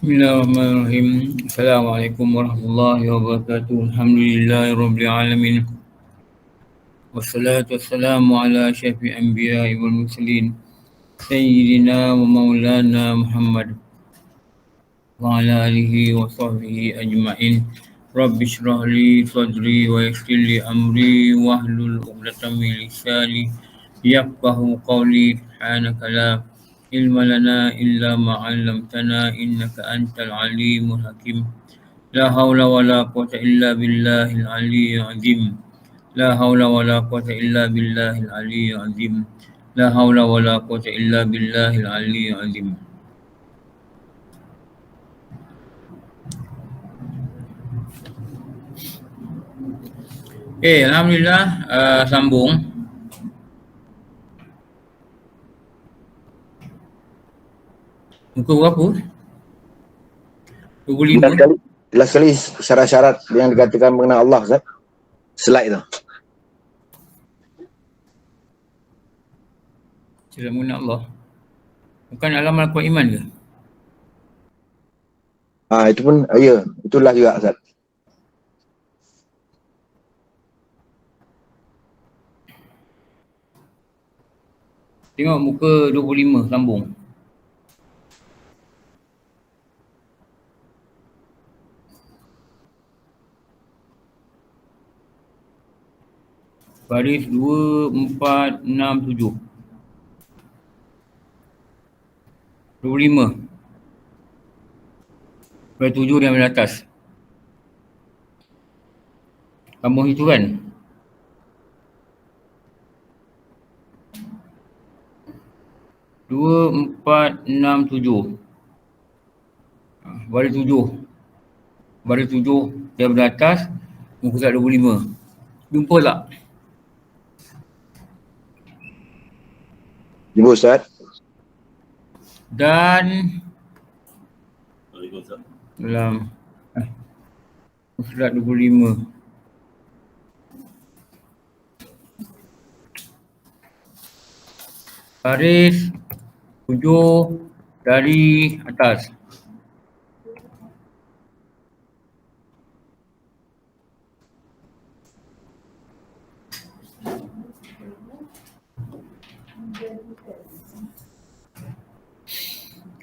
Bismillahirrahmanirrahim. Assalamualaikum warahmatullahi wabarakatuh. Alhamdulillahirabbil alamin. Wassalatu wassalamu ala asyrafil anbiya'i wal mursalin sayyidina wa maulana Muhammad wa ala alihi wa sahbihi ajma'in. Rabbi shrah li sadri wa yassir li amri wahlul 'uqdatam min lisani yafqahu qawli. Subhanaka la ilma lana illa ma 'allamtana innaka antal alimul hakim. La haula wa la quwwata illa billahil aliyyil azim. La haula wa la quwwata illa billahil aliyyil azim. La haula wa la quwwata illa billahil aliyyil azim. Alhamdulillah, sambung. Muka berapa? 25. Jelas sekali syarat-syarat yang dikatakan mengenai Allah, Ustaz. Slide tu. Syarat mengenal Allah. Bukan alamat kuat iman ke? Itu pun, ya, itulah juga, Ustaz. Tengok muka 25, sambung. Baris 2, 4, 6, 7. 25. Baris 7 yang di atas. Sambung itu kan? Dua, 4, 6, 7. Baris 7. Baris 7 yang di atas, muka surat 25. Jumpa tak? Jumpa, Ustaz. Dan dalam surat 25. Baris 7 dari atas.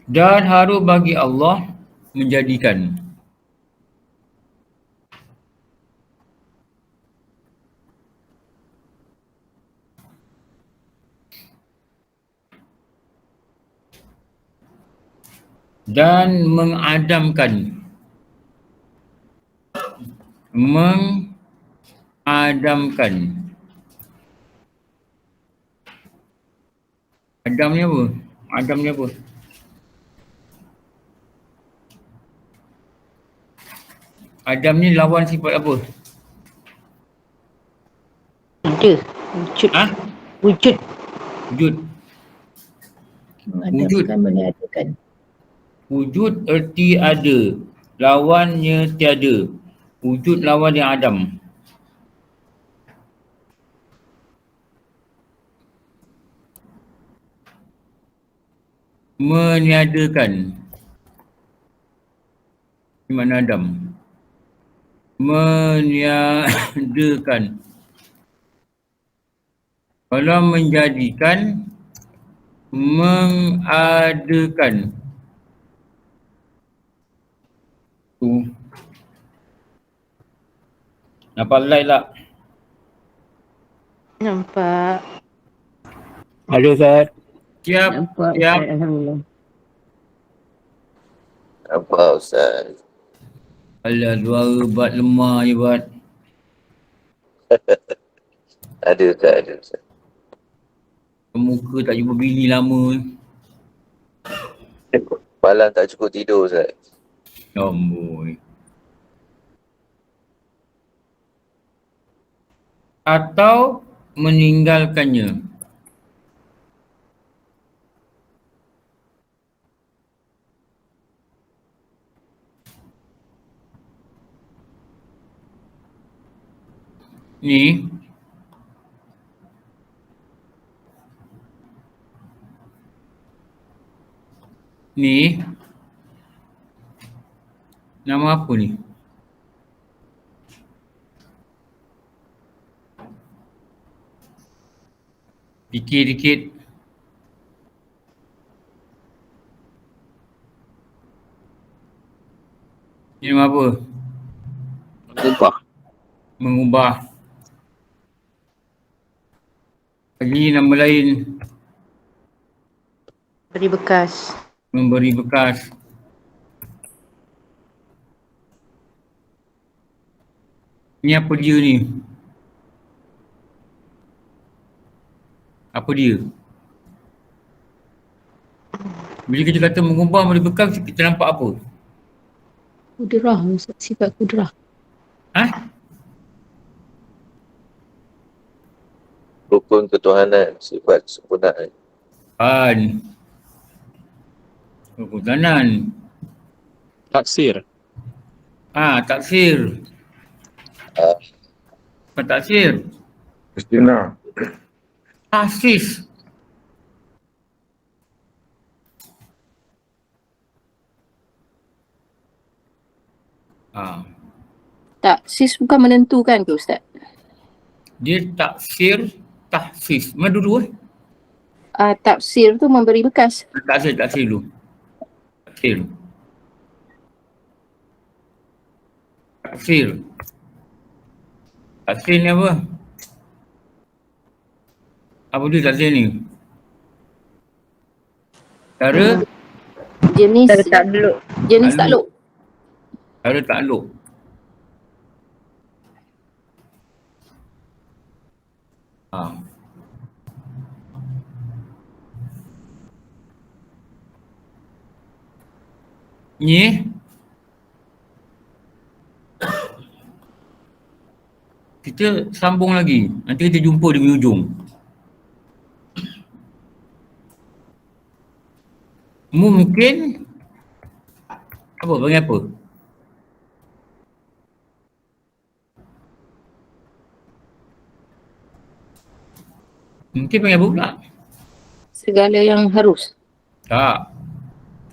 Dan harus bagi Allah menjadikan dan mengadamkan Adamnya apa? Adamnya apa? Adam ni lawan sifat apa? Wujud. Ha? Wujud. Wujud. Mengadamkan, meniadakan. Wujud erti ada. Lawannya tiada. Wujud lawan yang adam. Meniadakan. Di mana adam? Meniadakan. Kalau menjadikan, mengadakan. Tu. Nampak light tak? Nampak. Ada, Ustaz. Siap. Nampak. Siap. Alhamdulillah. Apa, Ustaz? Alah, suara bat lemah je bat. Ada, Ustaz. Ada, Ustaz. Muka tak jumpa bini lama. Malam tak cukup tidur, Ustaz. Amboi. Atau meninggalkannya. Ni Nama apa ni? Fikir dikit. Ni nama apa? Ubah. Mengubah. Lagi nama lain. Beri bekas. Memberi bekas. Ni apa dia ni? Apa dia? Bila kita kata mengubah, memberi bekas, kita nampak apa? Kudrah, sifat kudrah. Ha? Rukun ketuhanan, sifat sempurnaan. Kan. Kekuzanan. Taksir. Taksir. Ah, Bukan taksir. Istina. Tahsis. Taksis bukan menentukan ke Ustaz? Dia taksir, tahsis. Mana dulu Tafsir tu memberi bekas. Taksir dulu. Taksir. Taksir. Taksir ni apa? Apa dia taksir ni? Cara Jenis Takluk. jenis takluk. Cara takluk. Ni kita sambung lagi. Nanti kita jumpa di hujung. Mungkin apa? Panggil apa? Mungkin panggil apa pula? Segala yang harus. Tak.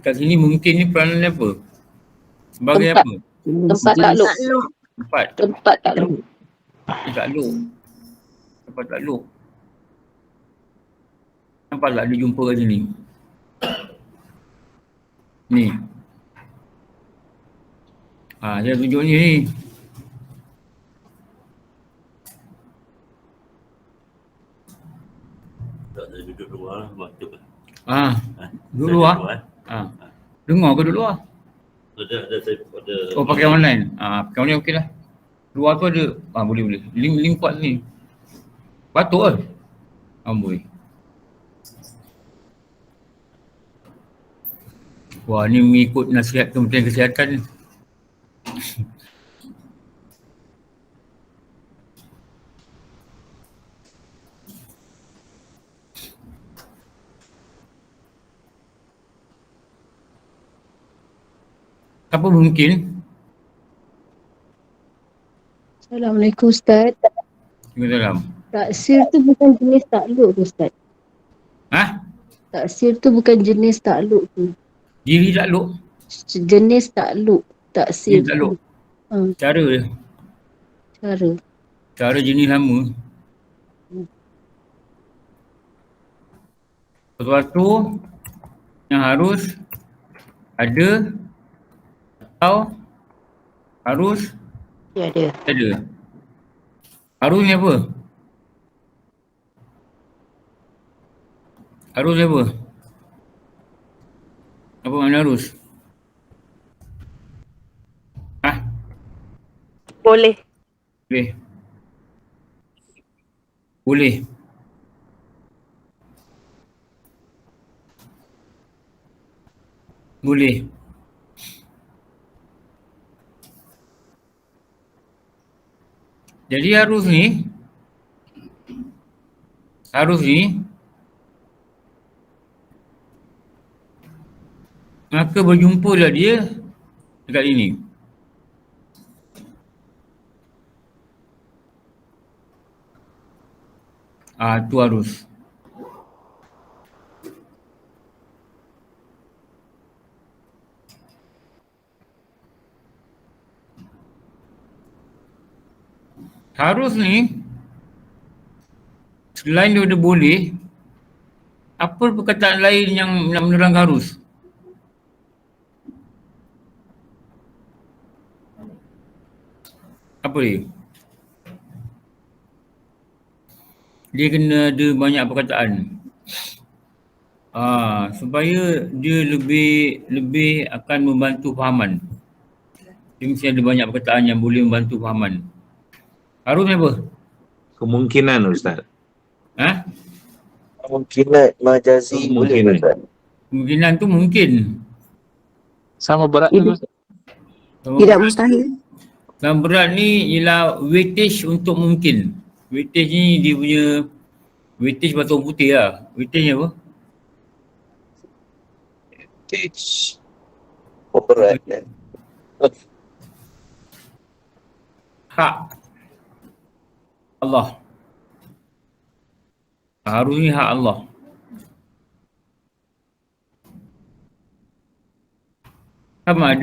Kat sini mungkin ni peranan dia apa? Sebagai Tempat. apa? Tempat takluk. Tempat. Tempat takluk. Takluk. Tempat takluk. Nampak tak dia jumpa kat sini? Ni. Saya tunjuk ni. Duduk luar, waktu Duduk luar. Dengar ke duduk luar? Ada Oh, pakai online. Pakai online okey lah. Luar tu ada. Boleh. Link kuat ni. Batuk ke? Amboi. Wah, ni mengikut nasihat Kementerian Kesihatan ni. Apa mungkin? Assalamualaikum Ustaz. Waalaikumsalam. Taksir tu bukan jenis takluk tu Ustaz. Taksir tu bukan jenis takluk tu. Diri takluk? Jenis takluk. Taksir Jenis takluk. tu. Cara dia. Cara. Cara jenis lama. Sesuatu yang harus ada atau harus Ya ada. ada. Harus ni apa? Harus ni apa? Apa makna harus? Boleh. Boleh. Boleh. Boleh. Jadi harus ni maka berjumpalah dia dekat ini. Tu harus. Harus ni, selain daripada boleh, apa perkataan lain yang nak menerang harus? Apa dia? Dia kena ada banyak perkataan. Supaya dia lebih akan membantu fahaman. Dia mesti ada banyak perkataan yang boleh membantu fahaman. Harus apa? Kemungkinan Ustaz. Ha? Kemungkinan majazi boleh Kemungkinan. Ustaz. Kemungkinan tu mungkin. Sama beratnya Ustaz. Tidak mustahil. Yang berat ni ialah weightage untuk mungkin. Weightage ni dia punya weightage batu putih lah. Weightage ni apa? Teach. Berat. Hak Allah. Harus ni hak Allah. Sama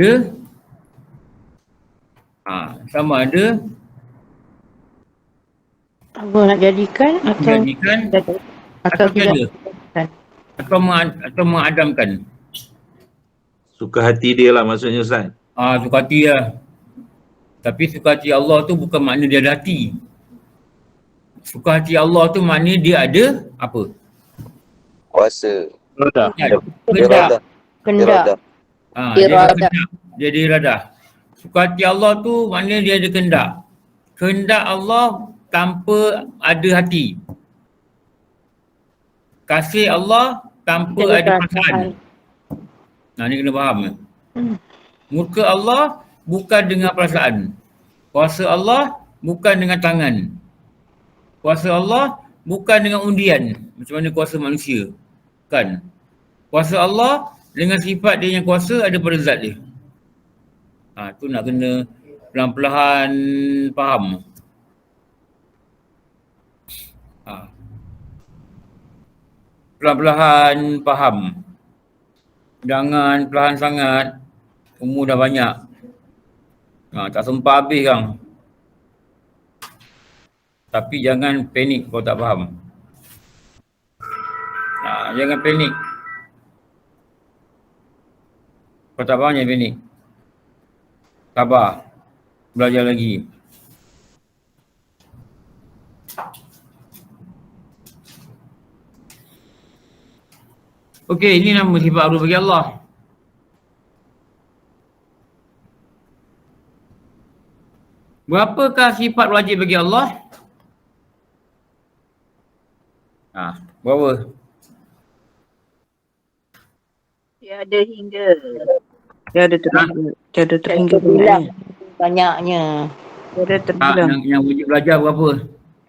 ada Allah nak jadikan atau menjadikan atau tidak. tidak atau mengadamkan. Suka hati dia lah maksudnya Ustaz. Suka hati lah. Tapi suka hati Allah tu bukan makna dia ada hati. Suka hati Allah tu makna dia ada apa? Kuasa. Roda. Kehendak. Kendak. Dia ada Iradah. kehendak. Dia ada iradah. Suka hati Allah tu makna dia ada kehendak. Kehendak Allah tanpa ada hati. Kasih Allah tanpa ada perasaan. Ni kena faham. Murka Allah bukan dengan perasaan. Kuasa Allah bukan dengan tangan. Kuasa Allah bukan dengan undian. Macam mana kuasa manusia. Kan? Kuasa Allah dengan sifat dia yang kuasa ada pada zat dia. Tu nak kena pelan-pelan faham. Pelan-pelan faham. Jangan perlahan sangat. Umur dah banyak. Tak sempat habis kang. Tapi jangan panik kalau tak faham. Jangan panik. Kalau tak faham jangan panik. Sabar. Belajar lagi. Okey, ini nama sifat harus bagi Allah. Berapakah sifat wajib bagi Allah? Berapa? Tiada hingga. Tiada terhingga Terbilang banyaknya. Tiada terbilang. Yang wajib belajar berapa?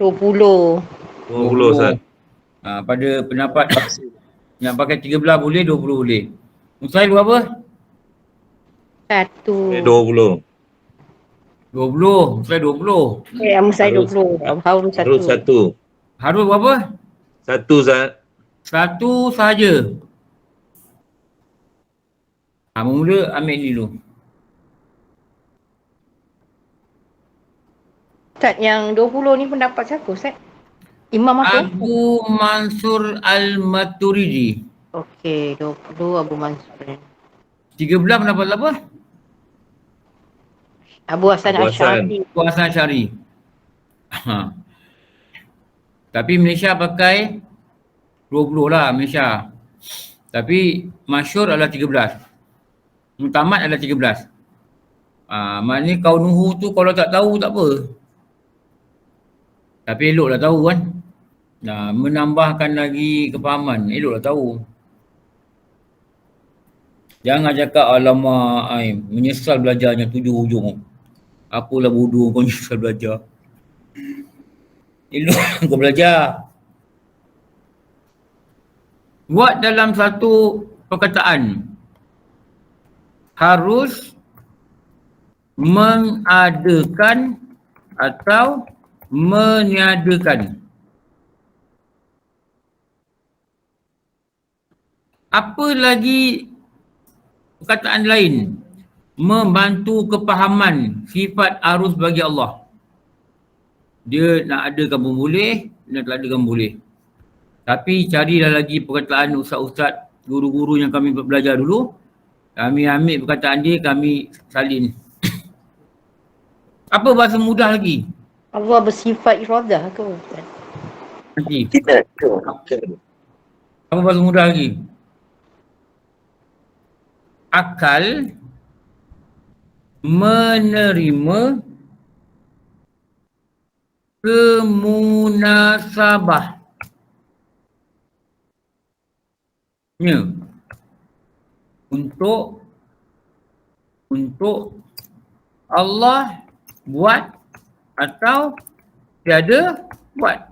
20. 20 Ustaz. Pada pendapat yang pakai 13 boleh, 20 boleh. Mustahil berapa? 1. 20. 20. Mustahil 20. Mustahil 20. Harus 1. Harus 1. Harus berapa? 1 Ustaz. 1 sahaja. Mula ambil ni dulu. Ustaz, yang 20 ni pendapat siapa Ustaz? Imam apa? Abu Mansur Al-Maturidi. Okey, 20 Abu Mansur. 13 pendapat apa? Abu Hasan Abu Hasan. Asy'ari. Abu Hasan Asy'ari. Tapi Malaysia pakai 20 lah Malaysia. Tapi masyhur adalah 13. Mutamat adalah 13. Maknanya kaunuhu tu kalau tak tahu tak apa. Tapi eloklah tahu kan. Menambahkan lagi kefahaman. Eloklah tahu. Jangan cakap alamak menyesal belajarnya 7 hujung. Apalah bodoh kau menyesal belajar. Elok kau belajar. Buat dalam satu perkataan. Harus mengadakan atau meniadakan. Apa lagi perkataan lain membantu kepahaman sifat arus bagi Allah? Dia nak adakan pun boleh, nak tak adakan boleh. Tapi carilah lagi perkataan ustaz-ustaz, guru-guru yang kami belajar dulu. Kami ambil perkataan dia, kami salin. Apa bahasa mudah lagi? Allah bersifat iradah ke Ustaz? Nanti. Kita. Apa bahasa mudah lagi? Akal menerima kemunasabahnya untuk Allah buat atau tiada buat.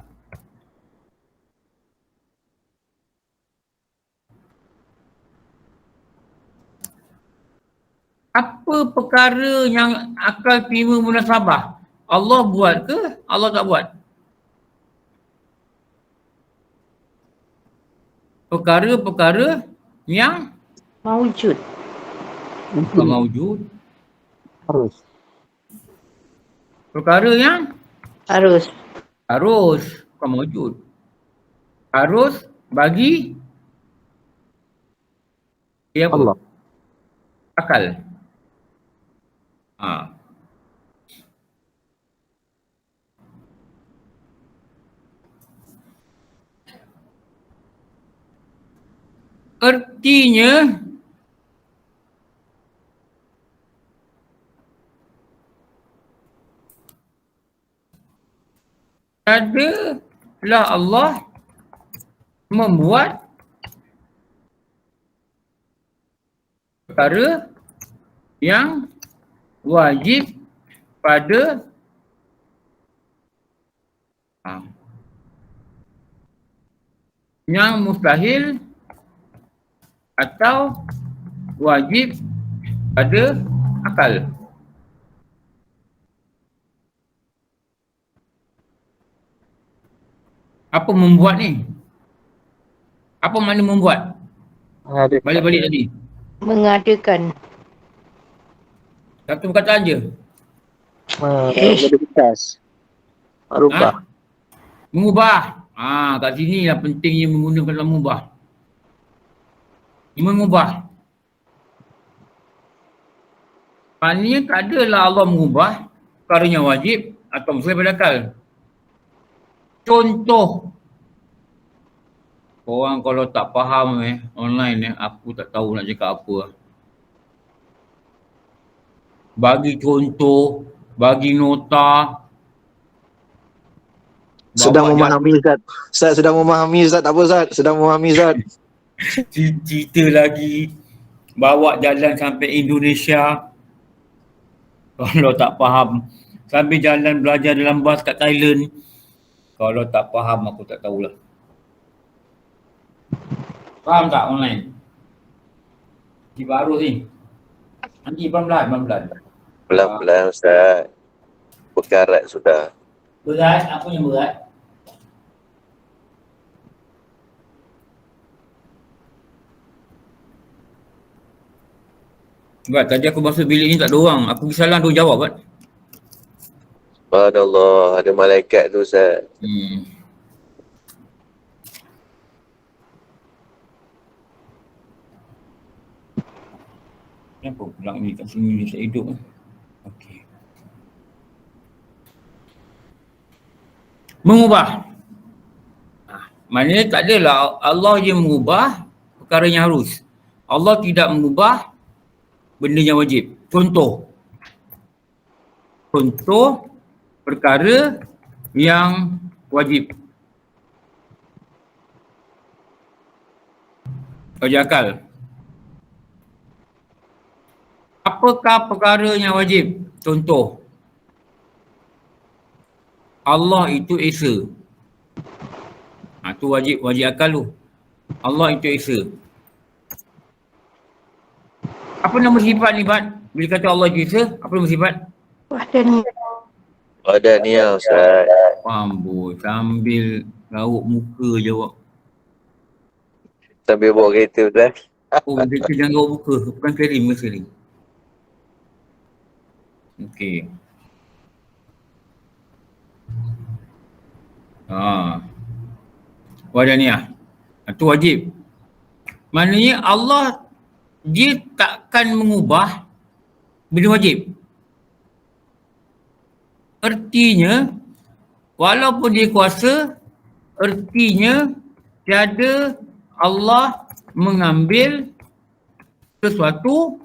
Apa perkara yang akal terima munasabah? Allah buat ke Allah tak buat? Perkara-perkara yang Mawujud. bukan maujud. Harus. Perkara yang Harus. bukan maujud. Harus bagi apa? Allah. Akal. Artinya adalah Allah membuat perkara yang wajib pada yang mustahil atau wajib pada akal. Apa membuat ni? Apa makna membuat? Balik-balik tadi. Mengadakan. Satu perkataan je. Modifikasi. Merubah. Mengubah. Kat sini lah pentingnya menggunakan dalam mengubah. Mengubah. Maknanya tak adalah Allah mengubah perkara yang wajib atau mustahil pada akal. Contoh. Orang kalau tak faham online aku tak tahu nak cakap apa. Bagi contoh, bagi nota. Sedang memahami Ustaz. Ustaz sedang memahami Ustaz. Tak apa Ustaz. Sedang memahami Ustaz. Cerita lagi. Bawa jalan sampai Indonesia. Kalau tak faham. Sambil jalan belajar dalam bas kat Thailand. Kalau tak faham aku tak tahulah. Faham tak online? Di baru ni. Nanti pelan-pelan. Pelan-pelan Ustaz. Berkarat sudah. Berat? Apa yang berat? Berat, tadi aku masuk bilik ni tak ada orang. Aku pergi salam, dia jawab kan? Subhanallah. Ada malaikat tu Ustaz. Kenapa pula ni kat sini tak hidup? Okey. Mengubah. Maknanya tak adalah Allah yang mengubah perkara yang harus. Allah tidak mengubah benda yang wajib. Contoh perkara yang wajib. Wajib akal. Apakah perkara yang wajib? Contoh. Allah itu Esa. Tu wajib akal tu. Allah itu Esa. Apa nama sifat ni, Bat? Bila kata Allah itu Esa, apa nama sifat? Wahdaniya Ustaz. Amboi, sambil gauk muka jawab. Sambil bawa kereta Ustaz. Oh, kita jangan gauk muka. Bukan Karim ke Karim? Okey. Wahdaniyah. Itu wajib. Maknanya Allah dia takkan mengubah benda wajib. Ertinya walaupun dia kuasa, ertinya tiada Allah mengambil sesuatu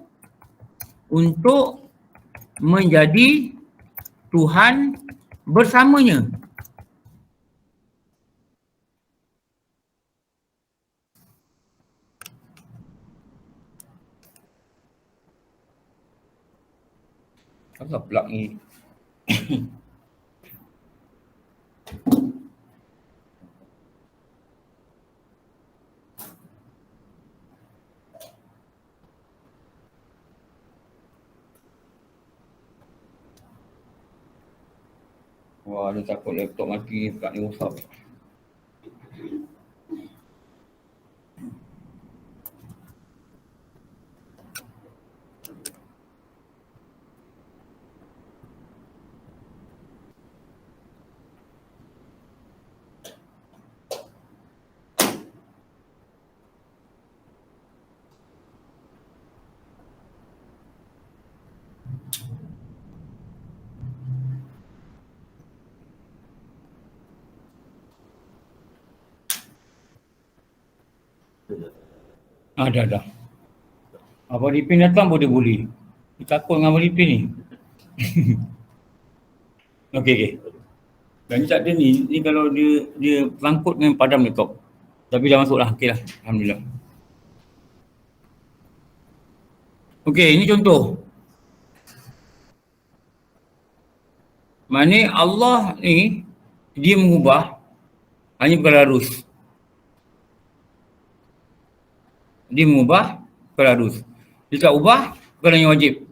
untuk menjadi Tuhan bersamanya. Apa pula ni? Wah, dia takut laptop mati kat ni rosak. Dah. Abang Ripin datang pun dia boleh. Dia takut dengan Abang Ripin ni. Okey. Dan ni tak ada ni. Ni kalau dia sangkut dengan padam laptop. Tapi dah masuk lah. Okey lah. Alhamdulillah. Okey, ini contoh. Maknanya Allah ni dia mengubah hanya perkara harus. Dia mengubah perkara harus. Dia tak ubah perkara yang wajib.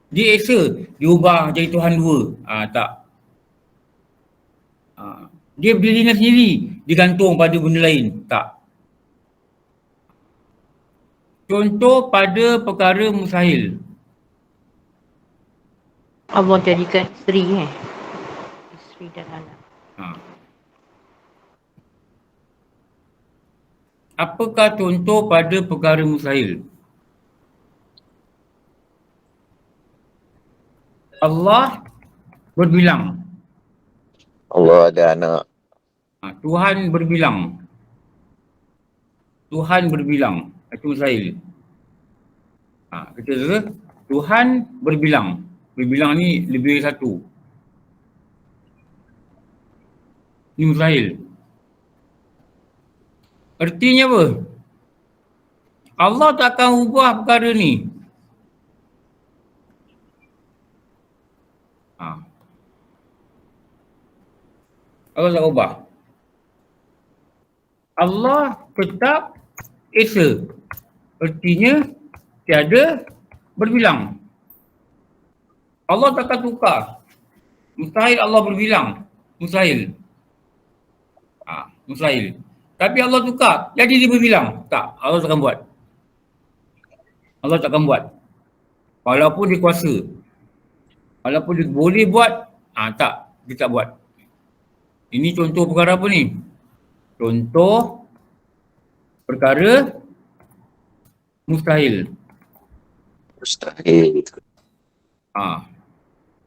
Dia esa diubah jadi Tuhan dua. Tak. Dia berdirinya sendiri digantung pada benda lain. Tak. Contoh pada perkara mustahil. Allah jadikan isteri isteri dan anak. Apakah contoh pada perkara mustahil? Allah berbilang. Allah ada anak. Tuhan berbilang. Tuhan berbilang. Itu mustahil. Kita Tuhan berbilang. Berbilang ni lebih dari satu. Ini mustahil. Artinya apa? Allah tak akan ubah perkara ni. Allah tak ubah. Allah tetap esa. Artinya tiada berbilang. Allah tak akan tukar. Mustahil Allah berbilang. Mustahil. Mustahil. Tapi Allah tukar, jadi dia berbilang. Tak, Allah takkan buat. Allah takkan buat. Walaupun dia kuasa. Walaupun dia boleh buat, tak, dia tak buat. Ini contoh perkara apa ni? Contoh perkara mustahil. Mustahil.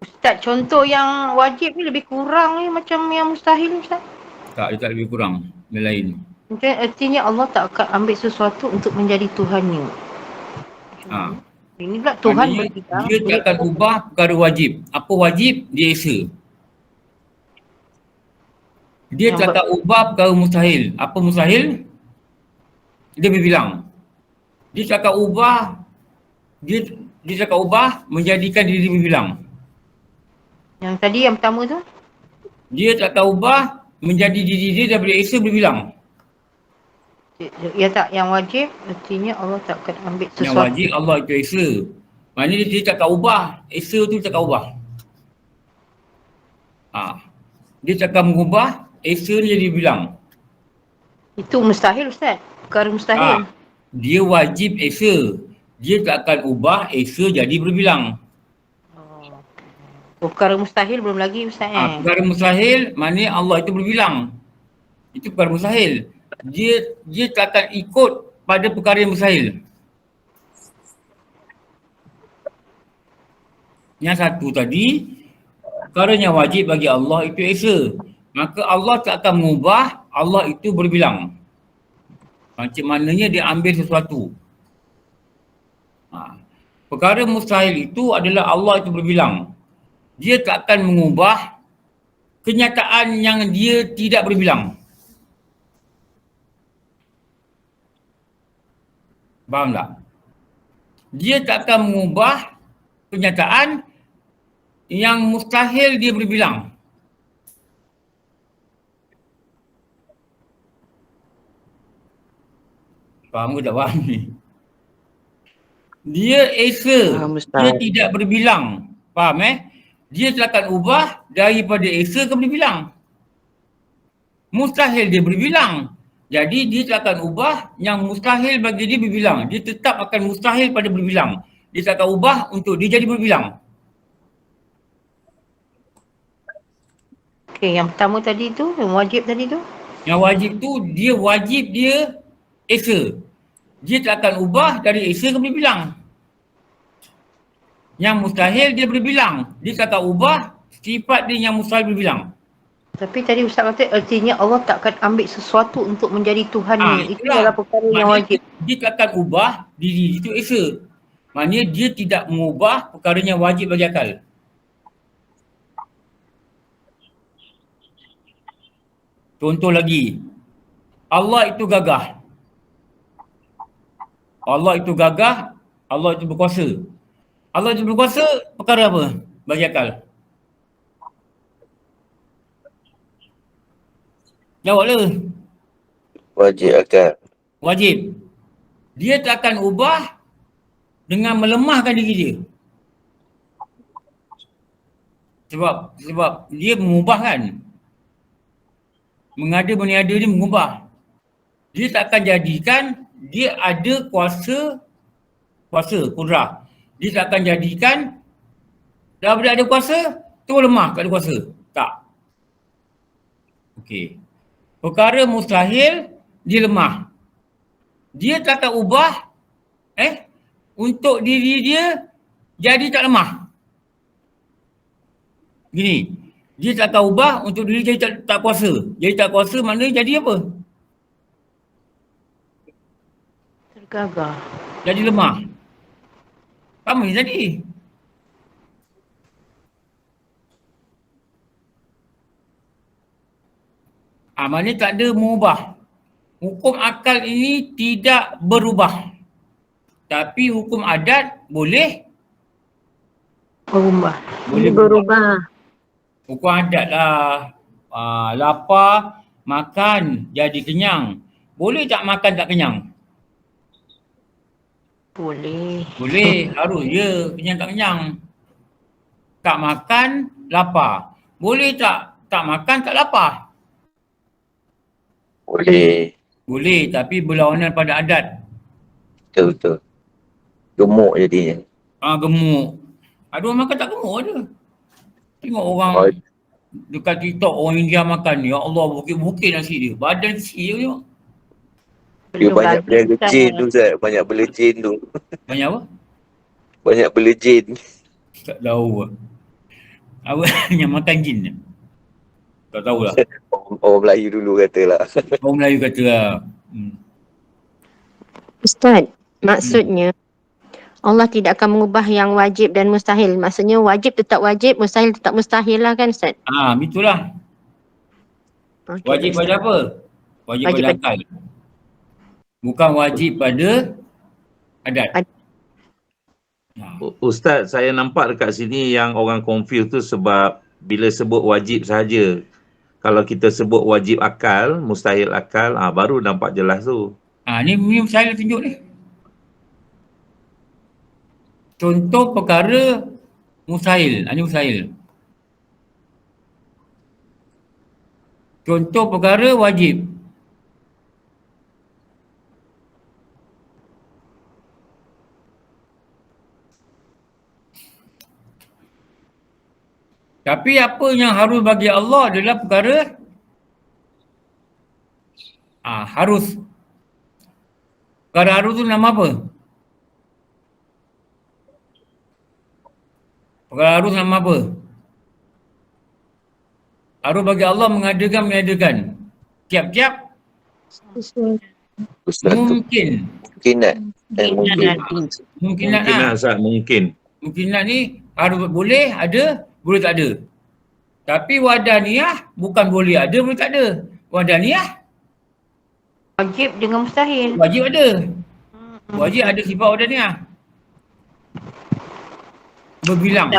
Ustaz, contoh yang wajib ni lebih kurang ni macam yang mustahil, Ustaz? Tak, dia tak lebih kurang. Yang lain. Macam artinya Allah tak akan ambil sesuatu untuk menjadi Tuhannya. Ini pula Tuhan berbilang. Dia tak akan ubah perkara wajib. Apa wajib, dia esa. Dia tak akan ubah perkara mustahil. Apa mustahil? Dia berbilang. Dia tak akan ubah, dia tak akan ubah menjadikan diri berbilang. Yang tadi yang pertama tu? Dia tak akan ubah menjadi diri dia daripada esa berbilang. Ya tak, yang wajib artinya Allah tak akan ambil sesuatu. Yang wajib Allah itu esa. Maknanya dia tak akan ubah. Esa tu tak akan ubah. Dia tak akan mengubah, esa ni jadi bilang. Itu mustahil, Ustaz. Perkara mustahil. Dia wajib esa. Dia tak akan ubah, esa jadi berbilang. Perkara mustahil belum lagi, Ustaz. Perkara mustahil maknanya Allah itu berbilang. Itu perkara mustahil. Dia tak akan ikut pada perkara yang mustahil. Yang satu tadi, perkara yang wajib bagi Allah itu esa. Maka Allah tak akan mengubah Allah itu berbilang. Macam mananya dia ambil sesuatu. Perkara mustahil itu adalah Allah itu berbilang. Dia tak akan mengubah kenyataan yang dia tidak berbilang. Faham tak? Dia tak akan mengubah kenyataan yang mustahil dia berbilang. Faham ke tak faham ni? Dia esa, Faham, Ustaz. dia tidak berbilang. Faham Dia akan ubah daripada esa ke berbilang. Mustahil dia berbilang. Jadi dia tak akan ubah yang mustahil bagi dia berbilang. Dia tetap akan mustahil pada berbilang. Dia tak akan ubah untuk dia jadi berbilang. Okey, yang pertama tadi tu, yang wajib tadi tu. Yang wajib tu, dia wajib dia esa. Dia tak akan ubah dari esa ke berbilang. Yang mustahil dia berbilang. Dia tak akan ubah sifat dia yang mustahil berbilang. Tapi tadi Ustaz kata artinya Allah tak akan ambil sesuatu untuk menjadi Tuhannya. Itu Itulah. adalah perkara yang wajib. Dia tak akan ubah diri itu esa. Maknanya dia tidak mengubah perkara yang wajib bagi akal. Contoh lagi. Allah itu gagah. Allah itu gagah, Allah itu berkuasa. Allah itu berkuasa, perkara apa bagi akal? Jawablah. Wajib akal. Wajib. Dia tak akan ubah dengan melemahkan diri dia. Sebab dia mengubah kan. Mengada meniada dia mengubah. Dia tak akan jadikan dia ada kuasa, kudrah. Dia tak akan jadikan daripada ada kuasa, tu lemah tak ada kuasa. Tak. Okey. Perkara mustahil, dia lemah. Dia tak akan ubah untuk diri dia jadi tak lemah. Gini, dia tak akan ubah untuk diri jadi tak kuasa. Jadi tak kuasa maknanya jadi apa? Tergagah. Jadi lemah. Sama je tadi. Maknanya tak ada mengubah. Hukum akal ini tidak berubah. Tapi hukum adat boleh Berubah. boleh berubah. Hukum adat lah. Lapar, makan, jadi kenyang. Boleh tak makan tak kenyang? Boleh. Boleh, harus je kenyang tak kenyang. Tak makan, lapar. Boleh tak makan tak lapar? Boleh. Boleh, tapi berlawanan pada adat. Betul-betul. Gemuk jadinya. Gemuk. Ada orang makan tak gemuk ada. Tengok orang Oh. dekat TikTok orang India makan. Ya Allah, bukit-bukit nasi dia. Badan kecil je. Dia Belum banyak lagi bela Ustaz. jin tu Ustaz. Banyak bela jin tu. Banyak apa? Banyak bela jin. Tak tahu. Apa yang makan jin ni? Tak tahulah. Orang Melayu dulu katalah. Orang Melayu kata lah. Ustaz, maksudnya Allah tidak akan mengubah yang wajib dan mustahil. Maksudnya wajib tetap wajib, mustahil tetap mustahil lah kan Ustaz? Itulah. Okay, Wajib Ustaz. pada apa? Wajib Wajib pada pada- akal. Bukan wajib pada adat. Ustaz, saya nampak dekat sini yang orang confuse tu sebab bila sebut wajib sahaja. Kalau kita sebut wajib akal, mustahil akal, baru nampak jelas tu. Ni saya tunjuk ni. Contoh perkara mustahil. Ini mustahil. Contoh perkara wajib. Tapi apa yang harus bagi Allah adalah perkara Harus. Perkara harus tu nama apa? Perkara harus nama apa? Harus bagi Allah meniadakan. Tiap-tiap Ustaz tu mungkin. mungkinat. Mungkin. Mungkinat Mungkin lah Ustaz, mungkin. Mungkinat ni harus boleh ada, boleh tak ada. Tapi wadaniyah bukan boleh ada, boleh tak ada. Wadaniyah Wajib dengan mustahil. wajib ada. Wajib ada sifat wadaniyah. Berbilang.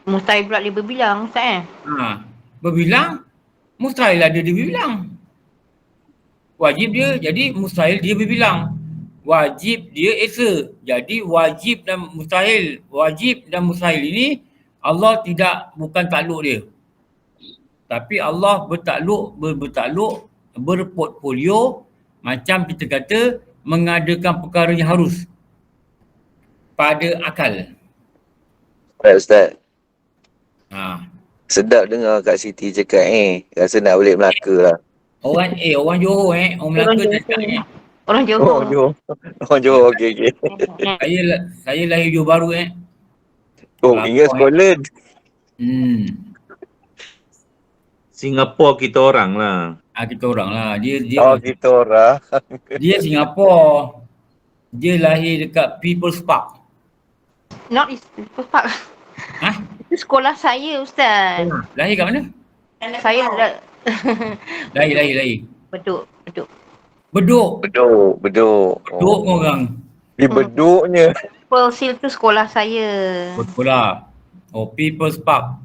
Mustahil pula dia berbilang, Ustaz Berbilang, mustahil ada dia berbilang. Wajib dia, jadi mustahil dia berbilang. Wajib dia esa. Jadi wajib dan mustahil. Wajib dan mustahil ini Allah bukan takluk dia. Tapi Allah bertakluk, berportfolio, macam kita kata mengadakan perkara yang harus pada akal. Ustaz. Ha. Sedap dengar Kak Siti cakap rasa nak balik Melaka lah. Orang Johor orang Melaka tak cakap Orang Johor. Orang Johor, okey. Saya lahir Johor Bahru Ingat Scotland. Singapura kita orang lah. Kita orang lah. Dia Kita orang. dia Singapura. Dia lahir dekat People's Park. Not People's Park. Itu sekolah saya, Ustaz. Lahir kat mana? Saya Lahir. Bedok. Bedok orang. Di Bedoknya. Persil tu sekolah saya. Sekolah. People's Park.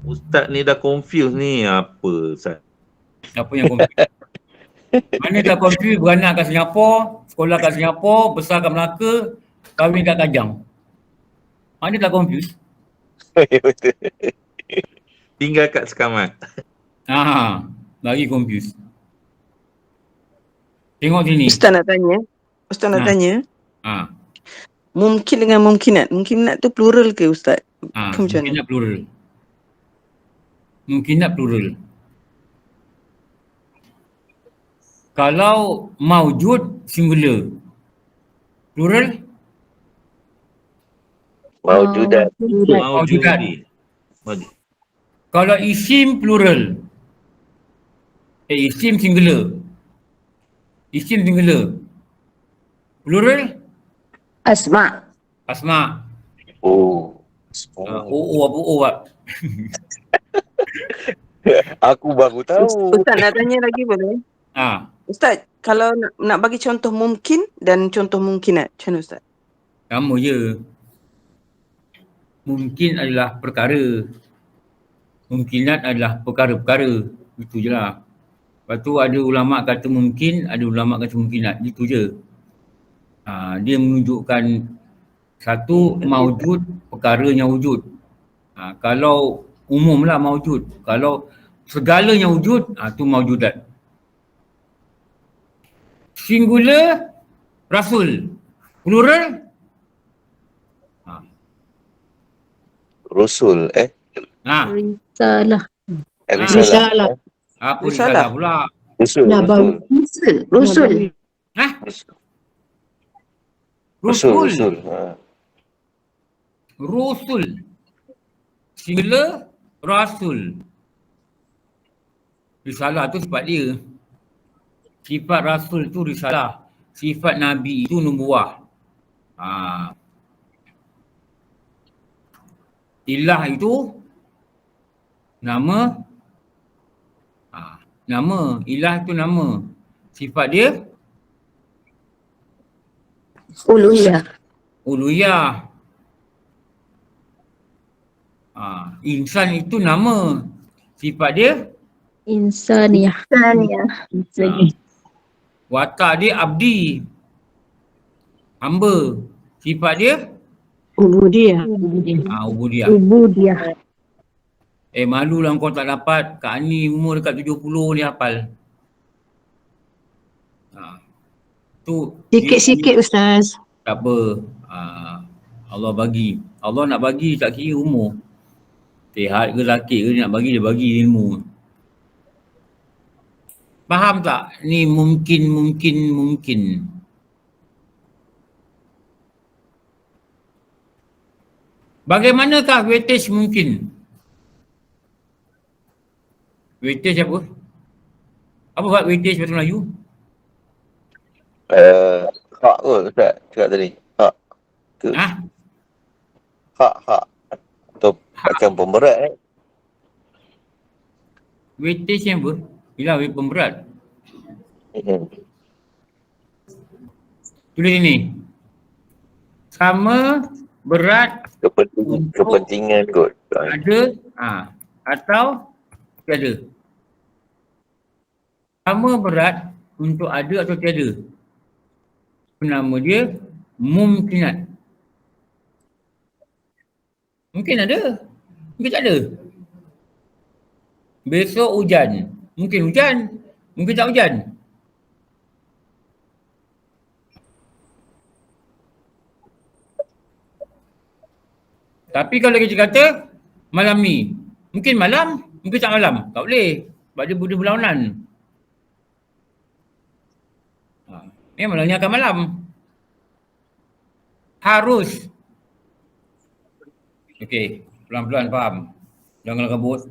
Ustaz ni dah confused ni. Apa Ustaz? Apa yang confuse? Mana tak confuse, beranak kat Singapura, sekolah kat Singapura, besar kat Melaka, kahwin kat Kajang. Mana tak confuse? Betul. Tinggal kat Sekamat. Lagi confuse. Tengok sini. Ustaz nak tanya. Mungkin dengan mungkinat. Mungkinat tu plural ke Ustaz? Mungkinat plural. Mungkinat plural. Kalau maujud singular. Plural? Maujudat. Maujudat. Kalau isim plural. Isim singular. Isim singular. Plural? Asma. Asma. apa O Pak? Aku baru tahu. Ustaz nak tanya lagi boleh? Ustaz, kalau nak bagi contoh mungkin dan contoh mungkinat, macam mana Ustaz? Sama je. Mungkin adalah perkara. Mungkinat adalah perkara-perkara. Itu je lah. Lepas tu ada ulama' kata mungkin, ada ulama' kata mungkinat. Itu je. Dia menunjukkan satu maujud, perkara yang wujud. Kalau umumlah maujud. Kalau segalanya wujud, tu maujudat. Singular, rasul. Plural, Rasul, Risalah. Risalah. Apa risalah pula? Rasul. Rusul. Rusul. Rusul. Singular, rasul. Risalah tu sifat dia. Sifat rasul tu risalah. Sifat nabi itu nubuah. Ilah itu nama. Nama. Ilah itu nama. Sifat dia uluhiyah. Insan itu nama. Sifat dia Insaniyah. Watak dia abdi. Hamba. Sifat dia Ubudiyah. ubudiyah. Malulah kau tak dapat. Kak Ani umur dekat 70 ni hafal. Tu Sikit-sikit Ustaz. tak apa. Allah bagi. Allah nak bagi tak kira umur. Sihat ke sakit ke dia nak bagi, dia bagi ilmu. Faham tak? Ni mungkin. Bagaimanakah weightage mungkin? Weightage apa? Apa buat weightage bahasa Melayu? Hak kot Ustaz cakap tadi. Hak ke? Ha? Hak. Atau macam pemberat Weightage yang apa? Bila pemberat. Tulis ini. Sama berat Kepentingan kot. ada atau tiada. Sama berat untuk ada atau tiada. Nama dia mungkinat. Mungkin ada, mungkin tak ada. Besok hujan, mungkin tak hujan. Tapi kalau kita kata malam ni, mungkin malam, mungkin tak malam. Tak boleh. Sebab dia berlawanan. Malamnya akan malam. Harus. Okey, pelan-pelan faham. Jangan kabut.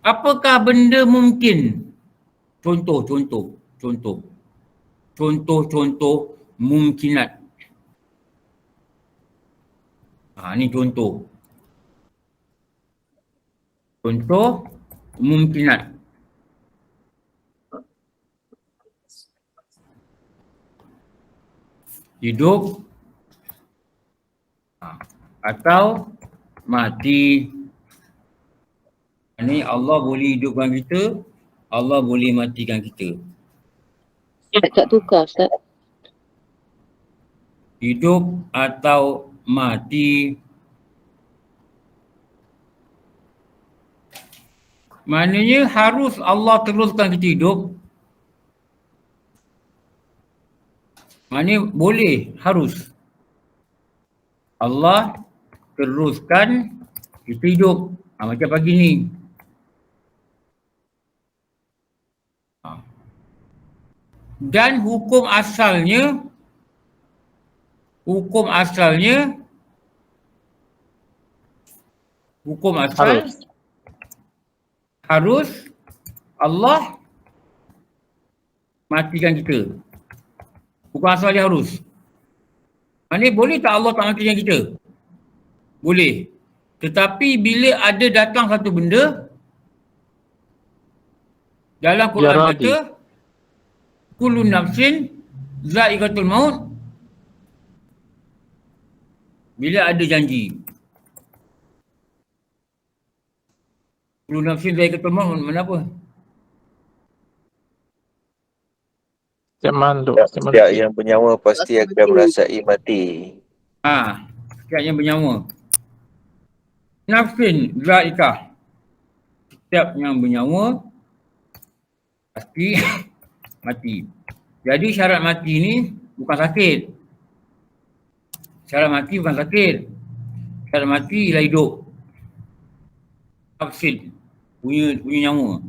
Apakah benda mungkin? Contoh mungkinat. Ni contoh. Contoh mungkinat. Hidup atau mati. Ni Allah boleh hidupkan kita, Allah boleh matikan kita. Tak tukar Ustaz. Hidup atau mati. Maknanya harus Allah teruskan kita hidup. Maknanya boleh, harus. Allah teruskan kita hidup. Macam pagi ni. Dan hukum asalnya harus Allah matikan kita. Hukum asal dia harus. Maksudnya boleh tak Allah tak matikan kita? Boleh. Tetapi bila ada datang satu benda, dalam Quran kata kullu nafsin za'iqatul maut. Bila ada janji. Kullu nafsin za'iqatul maut mana apa? Setiap yang bernyawa pasti akan merasai mati. Setiap yang bernyawa. Nafsin za'iqah. Setiap yang bernyawa pasti mati. Jadi syarat mati ni bukan sakit. Syarat mati bukan sakit. Syarat mati ialah hidup. Nafsin. Punya nyawa.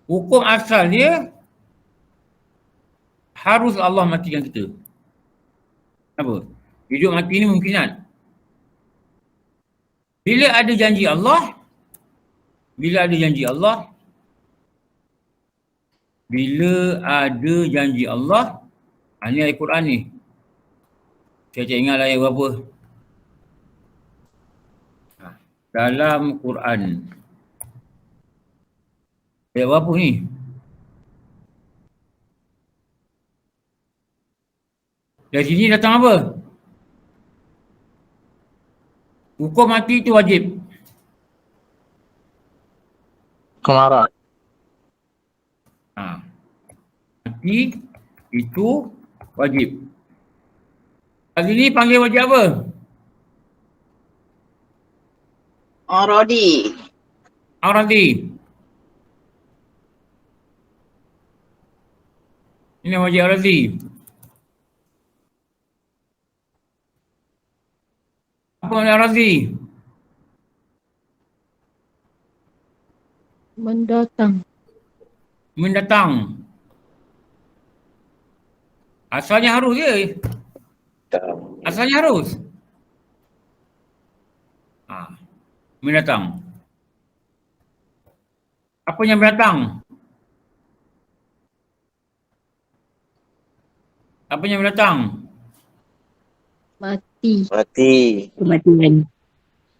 Hukum asal dia harus Allah matikan kita. Apa? Hidup mati ni mungkinat. Bila ada janji Allah, bila ada janji Allah, ni ayat Quran ni. Saya tak ingat ayat berapa. Dalam Quran. Ayat berapa ni? Dari sini datang apa? Hukum mati itu wajib. Kemarat. Mati itu wajib. Kali ni panggil wajib apa? Aradi. Ini wajib aradi. Apa Apa makna Arazi? Mendatang. Mendatang. Asalnya harus je. Asalnya harus. Mendatang. Apa yang mendatang? Apa yang mendatang? Mati. Kematian.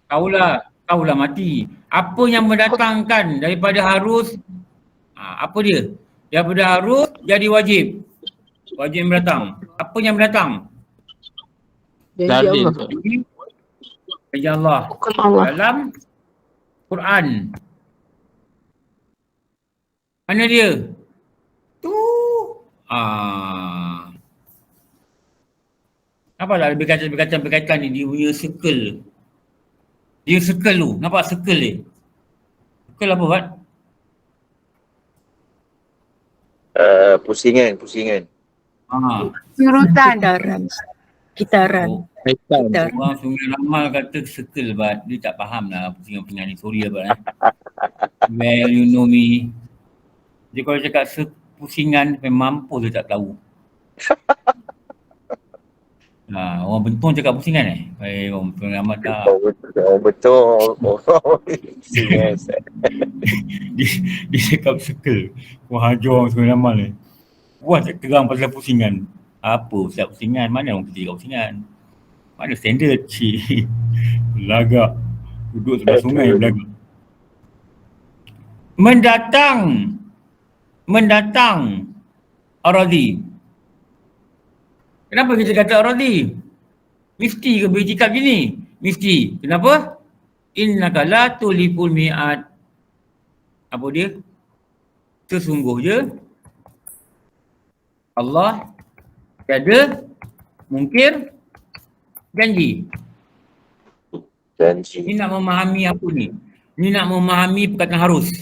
Kaulah mati. Apa yang mendatangkan daripada harus? Apa dia? Daripada harus jadi wajib. Wajib mendatang. Apa yang mendatang? Janji Dalil. Allah. Janji Allah. Hukum Allah. Dalam Quran. Mana dia? Tu. Apa lah berkaitan ni dia punya circle. Dia circle tu. Nampak circle dia? Circle apa Fat? Pusingan. Surutan darat. Kitaran. Kaitan. Orang Sungai Ramal kata circle Fat. Dia tak faham lah pusingan-pusingan ni. Sorry Fat. Well you know me. Dia kalau cakap pusingan memang mampus dia tak tahu. Orang Bentong cakap pusingan orang Sungai Ramal tak. Betul. Pusingan. Dia cakap circle. Wah hajar orang Sungai Ramal ni. Wah tak terang pasal pusingan. Apa Ustaz pusingan? Mana orang kita cakap pusingan? Mana standard? Cik. Belagak. Duduk sebelah sungai belagak. Mendatang Aradi. Kenapa kita kata Aradi? Mesti ke bercakap gini? Mesti. Kenapa? Innaka la tuliful mi'ad. Apa dia? Sesungguhnya Allah tiada mungkir janji. Ni nak memahami apa ni? Ni nak memahami perkataan harus.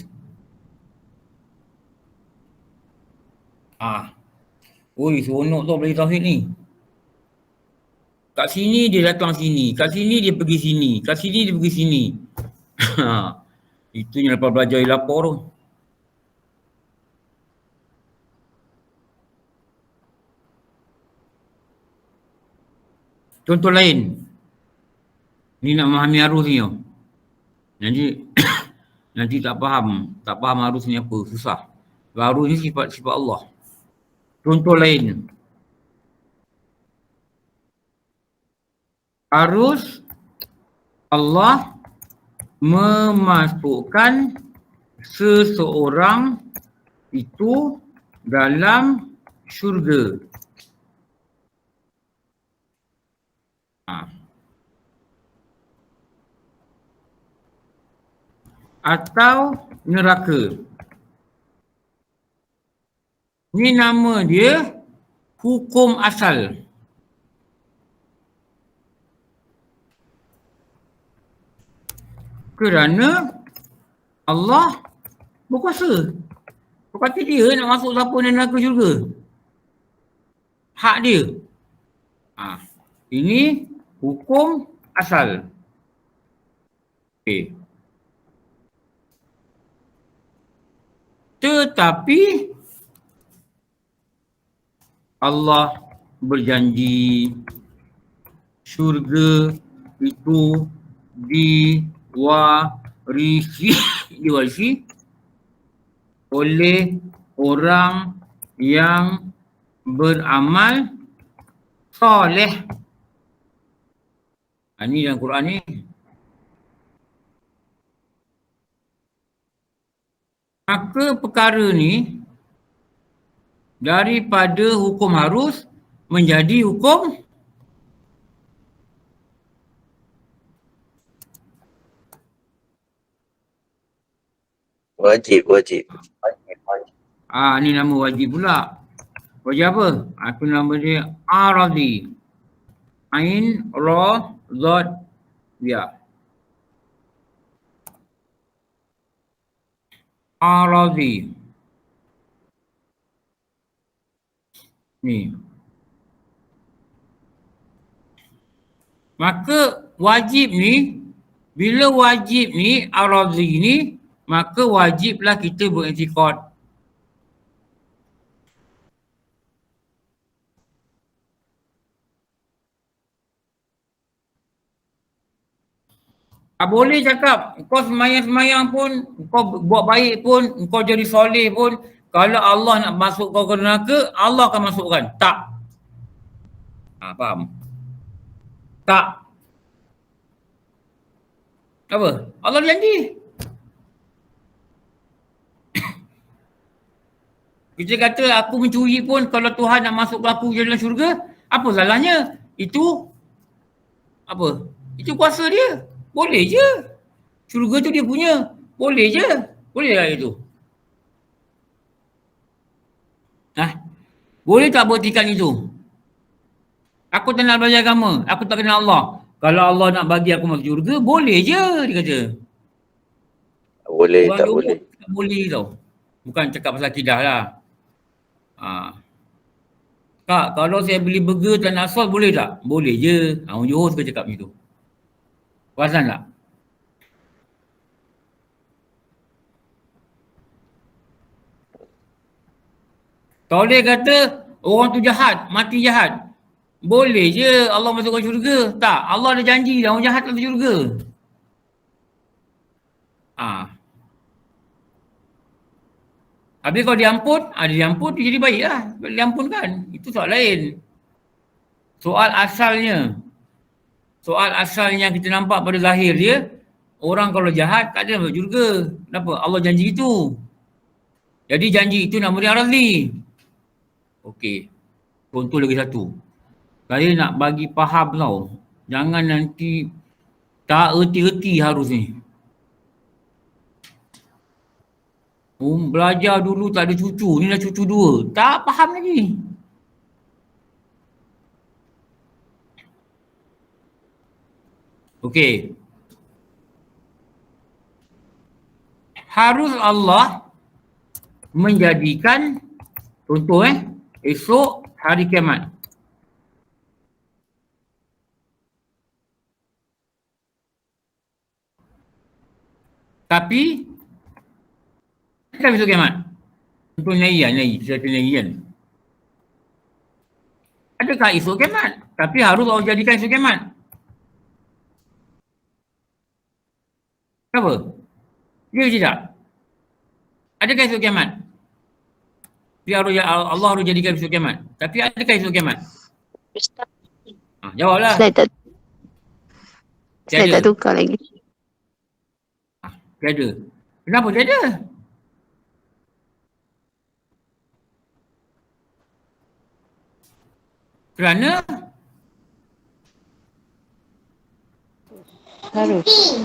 Oi, seronok tu belajar tauhid ni. Kat sini dia datang sini, kat sini dia pergi sini, kat sini dia pergi sini. Itu yang lepas belajar lapor tu. Contoh lain. Ni nak memahami arus ni. Nanti tak faham arus ni apa, susah. Arus ni sifat Allah. Contoh lain. Arus Allah memasukkan seseorang itu dalam syurga. Atau neraka. Ni nama dia hukum asal. Kerana Allah berkuasa. Berkata dia nak masuk siapa neraka syurga. Hak dia. Ini hukum asal. Okey. Tetapi Allah berjanji syurga itu diwarisi oleh orang yang beramal soleh. Ini dalam Quran ni. Maka perkara ni daripada hukum harus menjadi hukum Wajib. ni nama wajib pula. Wajib apa? Itu nama dia Aradi. Ain, Ra, Zod, Ya. Aradi. Ni. Maka wajib ni, bila wajib ni, ar-radhi ni, maka wajiblah kita beriktikad. Tak boleh cakap kau semayang-semayang pun, kau buat baik pun, kau jadi soleh pun, kalau Allah nak masuk kau ke neraka, Allah akan masukkan. Tak. Faham? Tak. Apa? Allah janji. Kita kata aku mencuri pun, kalau Tuhan nak masuk aku dalam syurga, apa salahnya? Itu apa? Itu kuasa dia. Boleh je. Syurga tu dia punya. Boleh je. Boleh lah itu. Boleh tak bertikan itu? Aku tak nak belajar agama. Aku tak kenal Allah. Kalau Allah nak bagi aku masuk syurga, boleh je dia kata. Boleh, Orang tak dia boleh. tak boleh tau. Bukan cakap pasal akidah lah. Kak, kalau saya beli burger dan asal boleh tak? Boleh je. Orang Johor suka cakap macam tu. Perasan tak? Toleh kata orang tu jahat, mati jahat. Boleh je Allah masukkan syurga. Tak, Allah ada janji dah orang jahat tak masuk syurga. Habis kalau diampun dia jadi baik lah. Kalau diampunkan, itu soal lain. Soal asalnya kita nampak pada zahir dia, orang kalau jahat tak ada masuk syurga. Kenapa? Allah janji itu. Jadi janji itu nama dia ar-radhi. Okey. Contoh lagi satu. Saya nak bagi faham tau. Jangan nanti tak erti-erti harus ni. Belajar dulu tak ada cucu. Ni dah cucu 2. Tak faham lagi. Okey. Harus Allah menjadikan contoh esok hari kiamat. Tapi kan esok kiamat. Contoh nyai, cerita nyai kan. Adakah esok kiamat? Tapi harus Allah jadikan esok kiamat. Kenapa? Ya ke tidak? Adakah esok kiamat? Allah harus jadikan esok kiamat. Tapi adakah esok kiamat? Ustaz, Jawablah. saya tak tukar lagi. Tiada. Kenapa tiada? Kerana Harus.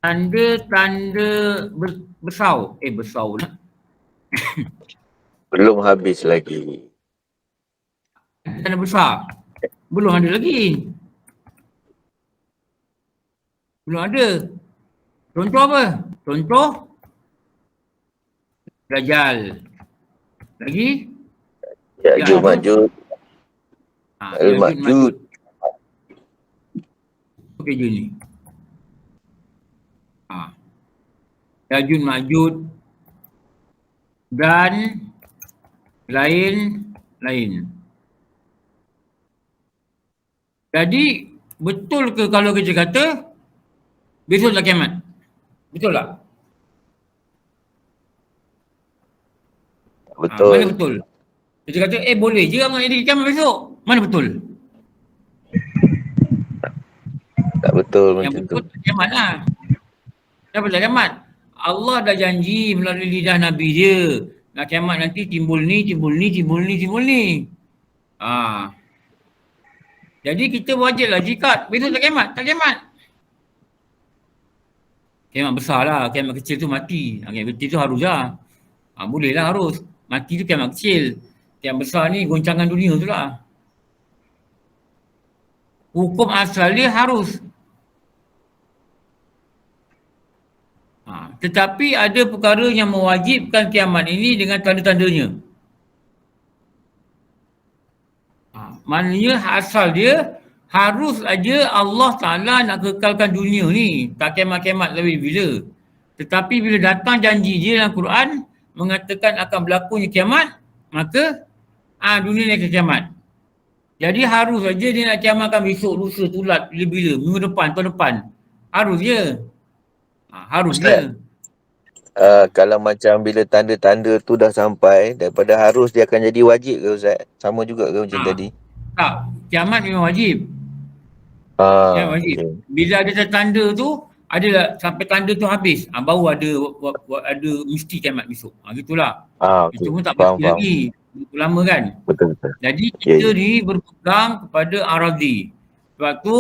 tanda-tanda besau. Besau lah. Belum habis lagi. Tanda besar. Belum ada lagi. Belum ada. Contoh apa? Contoh Dajjal. Lagi? Ya'juj Ma'juj. Al-Ma'juj. Okey je ni. Ya'juj Ma'juj dan lain-lain. Jadi betul ke kalau kita kata besoklah kiamat? Betul tak? Betul. Mana betul? Kita kata boleh je Allah jadi kiamat besok. Mana betul? Tak betul Yang macam tu. betul kiamat lah. Kenapa tak kiamat? Allah dah janji melalui lidah Nabi dia. Nak kiamat nanti timbul ni. Jadi kita wajiblah jikat. Besok tak kiamat? Tak kiamat. Kiamat besar lah. Kiamat kecil tu mati. Kiamat kecil tu harus lah. Boleh lah harus. Mati tu kiamat kecil. Kiamat besar ni goncangan dunia tu lah. Hukum asal dia harus. Tetapi ada perkara yang mewajibkan kiamat ini dengan tanda-tandanya. Maknanya asal dia Harus aja Allah Ta'ala nak kekalkan dunia ni. Tak kiamat-kiamat lebih bila. Tetapi bila datang janji dia dalam Quran mengatakan akan berlakunya kiamat, maka dunia ni akan kiamat. Jadi harus saja dia nak kiamatkan besok, lusa, tulat, bila-bila, minggu depan, tahun depan. Harus je. Harus je. Kalau macam bila tanda-tanda tu dah sampai, daripada harus dia akan jadi wajib ke Ustaz? Sama juga ke macam tadi? Tak, kiamat memang wajib. Kiamat wajib. Okay. Bila ada tanda tu, adalah sampai tanda tu habis, baru ada mesti kiamat besok. Gitulah. Okay. Itu pun tak Faham. pasti lagi. Itu lama kan? Betul. Jadi kita ni berpegang kepada aradhi. Sebab tu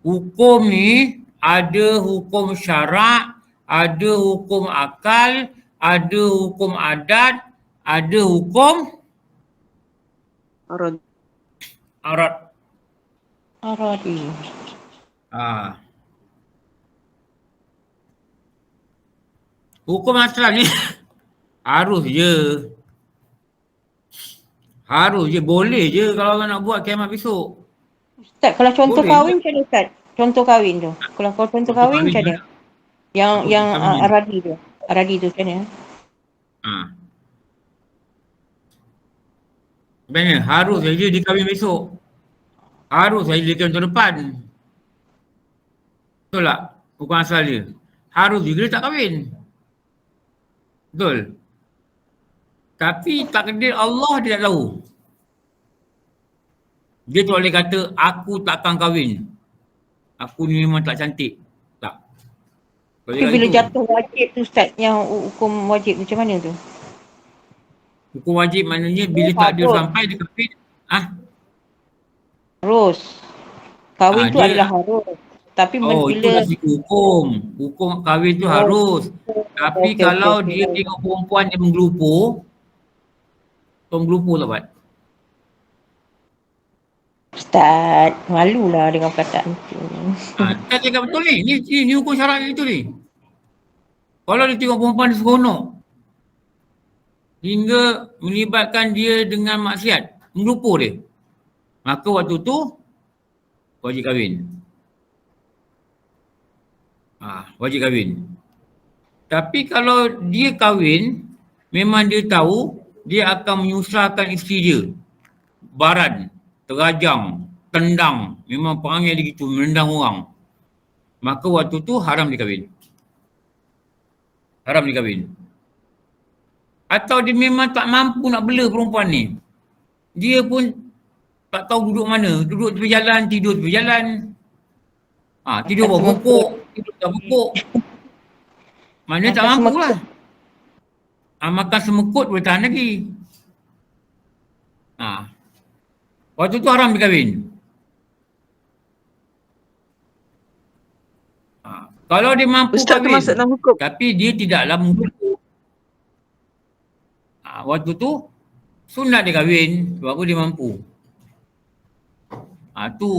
hukum ni ada hukum syarak, ada hukum akal, ada hukum adat, ada hukum arat. Aradi. Hukum asal ni harus je. Harus je, boleh je kalau orang nak buat kiamat besok. Ustaz, kalau contoh Boleh kahwin macam mana Ustaz? Contoh kahwin tu. Kalau contoh kahwin macam mana? Yang aradi tu. Aradi tu macam mana? Sebenarnya harus saja dia kahwin besok. Harus saja dia kahwin tahun depan. Betul tak? Hukum asal dia. Harus juga dia tak kahwin. Betul. Tapi takdir Allah dia tak tahu. Dia tak boleh kata aku takkan kahwin. Aku ni memang tak cantik. Tak. Tapi bila jatuh wajib tu Ustaz, yang hukum wajib macam mana tu? Hukum wajib maknanya bila takdir sampai dia kahwin. Harus. Kahwin tu adalah harus. Tapi bila hukum. Hukum kahwin tu harus. Tapi kalau dia tengok perempuan yang menggelupur, tak buat. Ustaz, malulah dengan perkataan tu. Tak cakap betul ni. Ni hukum syarat itu ni. Kalau dia tengok perempuan seronok hingga melibatkan dia dengan maksiat, menggelupur dia, maka waktu tu wajib kahwin. Wajib kahwin. Tapi kalau dia kahwin, memang dia tahu dia akan menyusahkan isteri dia. Baran, terajang, tendang, memang perangai dia gitu, menendang orang. Maka waktu tu haram dia kahwin. Haram dia kahwin. Atau dia memang tak mampu nak bela perempuan ni. Dia pun tak tahu duduk mana. Duduk tepi jalan, tidur tepi jalan. Tidur bawah pokok, tidur bawah pokok. Maknanya tak mampu lah. Makan semekut boleh tahan lagi. Waktu tu haram dia kahwin. Kalau dia mampu Ustaz kahwin, tu masuk dalam hukum. tapi dia tidaklah menggelupur. Waktu tu sunat dia kahwin sebab apa dia mampu. Tu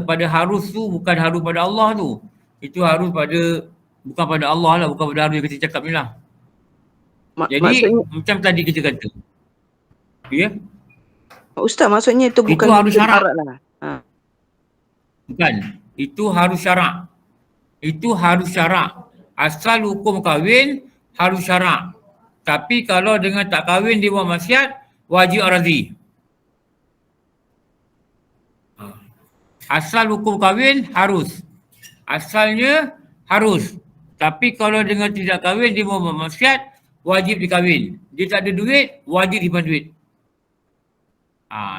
pada harus tu bukan harus pada Allah tu. Itu harus pada, bukan pada Allah lah, bukan pada harus yang kita cakap ni lah. Jadi maksudnya, macam tadi kita kata. Ya? Ustaz maksudnya itu bukan harus syarat lah. Bukan. Itu harus syarak. Itu harus syarak. Asal hukum kahwin harus syarak. Tapi kalau dengan tak kahwin dia buat maksiat, wajib aradhi. Asal hukum kahwin harus. Asalnya harus. Tapi kalau dengan tidak kahwin dia buat maksiat, wajib dikahwin. Dia tak ada duit, wajib diban duit.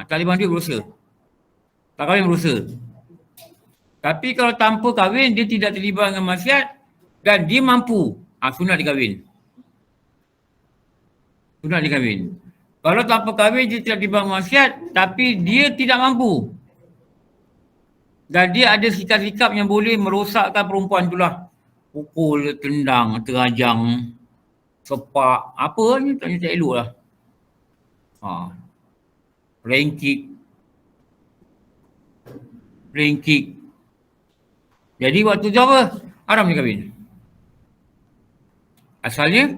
Tak diban duit berusaha. Tak kahwin berusaha. Tapi kalau tanpa kahwin dia tidak terlibat dengan maksiat dan dia mampu, sunat dikahwin. Sunat dikahwin. Kalau tanpa kahwin dia tidak terlibat dengan maksiat tapi dia tidak mampu. Dan dia ada sikap-sikap yang boleh merosakkan perempuan itulah. Pukul, tendang, terajang, sepak, apa ni tak elok lah. Playing kick. Jadi waktu tu apa? Haram dia kahwin. Asalnya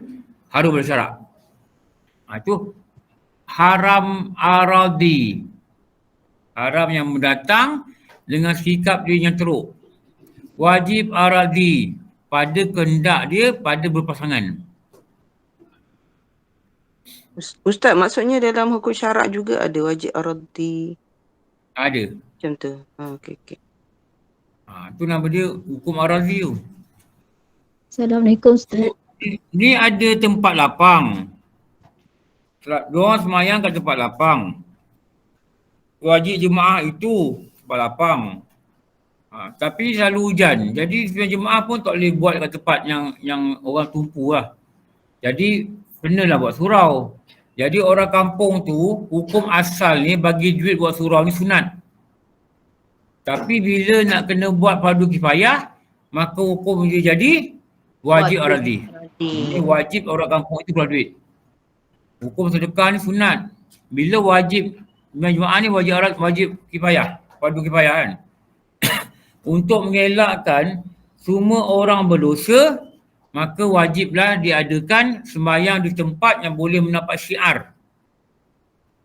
harus bersyarat. Itu haram aradhi. Haram yang mendatang dengan sikap dia yang teruk. Wajib aradhi pada kehendak dia pada berpasangan. Ustaz, maksudnya dalam hukum syarak juga ada wajib aradhi Ada. macam tu. Okey. Tu nama dia hukum aradhi tu. Assalamualaikum Ustaz. Ni ada tempat lapang. Diorang semayang kat tempat lapang. Wajib jemaah itu tempat lapang. Tapi selalu hujan. Jadi sebenarnya jemaah pun tak boleh buat kat tempat yang orang tumpu lah. Jadi kenalah buat surau. Jadi orang kampung tu hukum asal ni bagi duit buat surau ni sunat. Tapi bila nak kena buat fardu kifayah, maka hukum dia jadi wajib aradhi. Ini wajib orang kampung itu keluar duit. Hukum sedekah ni sunat. Bila wajib jemaah ni wajib kifayah, fardu kifayah kan. Untuk mengelakkan semua orang berdosa, maka wajiblah diadakan sembahyang di tempat yang boleh mendapat syiar.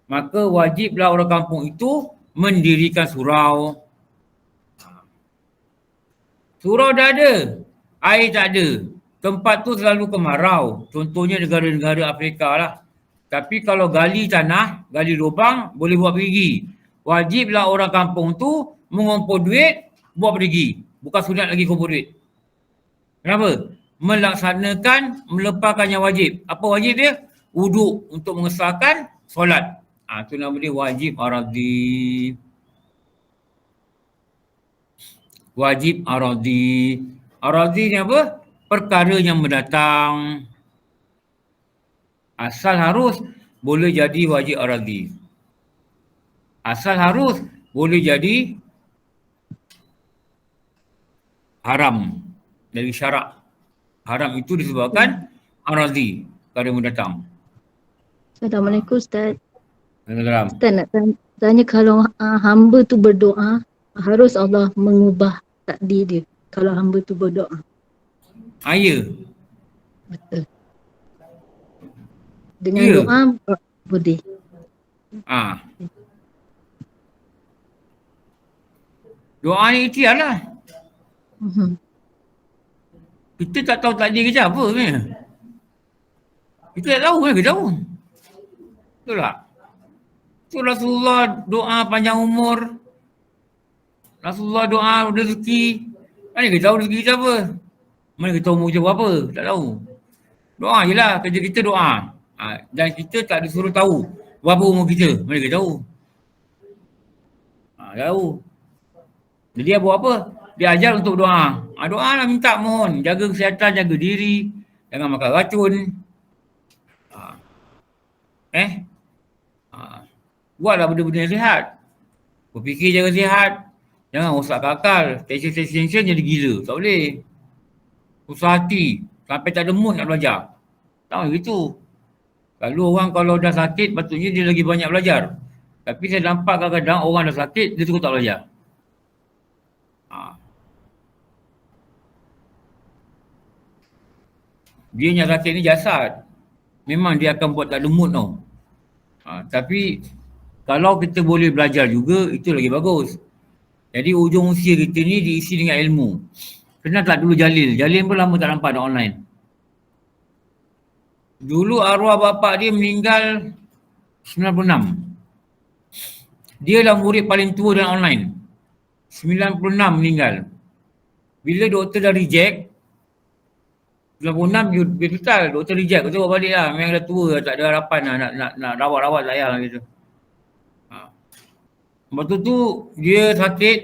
Maka wajiblah orang kampung itu mendirikan surau. Surau dah ada, air tak ada. Tempat tu selalu kemarau. Contohnya negara-negara Afrika lah. Tapi kalau gali tanah, gali lubang, boleh buat perigi. Wajiblah orang kampung tu mengumpul duit, buat perigi. Bukan sunat lagi kumpul duit. Kenapa? Melaksanakan, melepaskan yang wajib. Apa wajib dia? Wuduk untuk mengesahkan solat. Itu nama dia wajib aradhi. Wajib aradhi. Aradhi ni apa? Perkara yang mendatang. Asal harus boleh jadi wajib aradhi. Asal harus boleh jadi haram dari syarak. Haram itu disebabkan aradhi, perkara mendatang. Assalamualaikum Ustaz. Assalamualaikum. Ustaz nak tanya kalau hamba tu berdoa, harus Allah mengubah takdir dia kalau hamba tu berdoa. Ya. Betul. Dengan Ya. doa boleh. Doa ni ikhtiar lah. Mhm. Kita tak tahu takdir kita apa sebenarnya. Kita tak tahu mana kita tahu. Betul tak? So Rasulullah doa panjang umur. Rasulullah doa rezeki. Mana kita tahu rezeki kita apa? Mana kita tahu umur kita berapa? Tak tahu. Doa je lah, kerja kita doa. Dan kita tak disuruh tahu berapa umur kita. Mana kita tahu? Tak tahu. Jadi dia buat apa? Dia ajar untuk doa. Doa lah, minta mohon. Jaga kesihatan, jaga diri. Jangan makan racun. Buatlah benda-benda yang sihat. Berfikir jaga sihat. Jangan rosak akal. Tension jadi gila. Tak boleh. Susah hati. Sampai tak ada mood nak belajar. Tak boleh gitu. Kalau orang kalau dah sakit, patutnya dia lagi banyak belajar. Tapi saya nampak kadang-kadang orang dah sakit, dia terus tak belajar. Dia yang sakit ni jasad. Memang dia akan buat tak ada mood tau. Tapi kalau kita boleh belajar juga, itu lagi bagus. Jadi ujung usia kita ni diisi dengan ilmu. Kenal tak dulu Jalil? Jalil pun lama tak nampak ada online. Dulu arwah bapa dia meninggal 96. Dia lah murid paling tua dalam online. 96 meninggal. Bila doktor dah reject, 96 dia total, doktor reject. Kata balik lah, memang dah tua, tak ada harapan lah nak rawat-rawat tak payah lah gitu. Lepas tu dia sakit,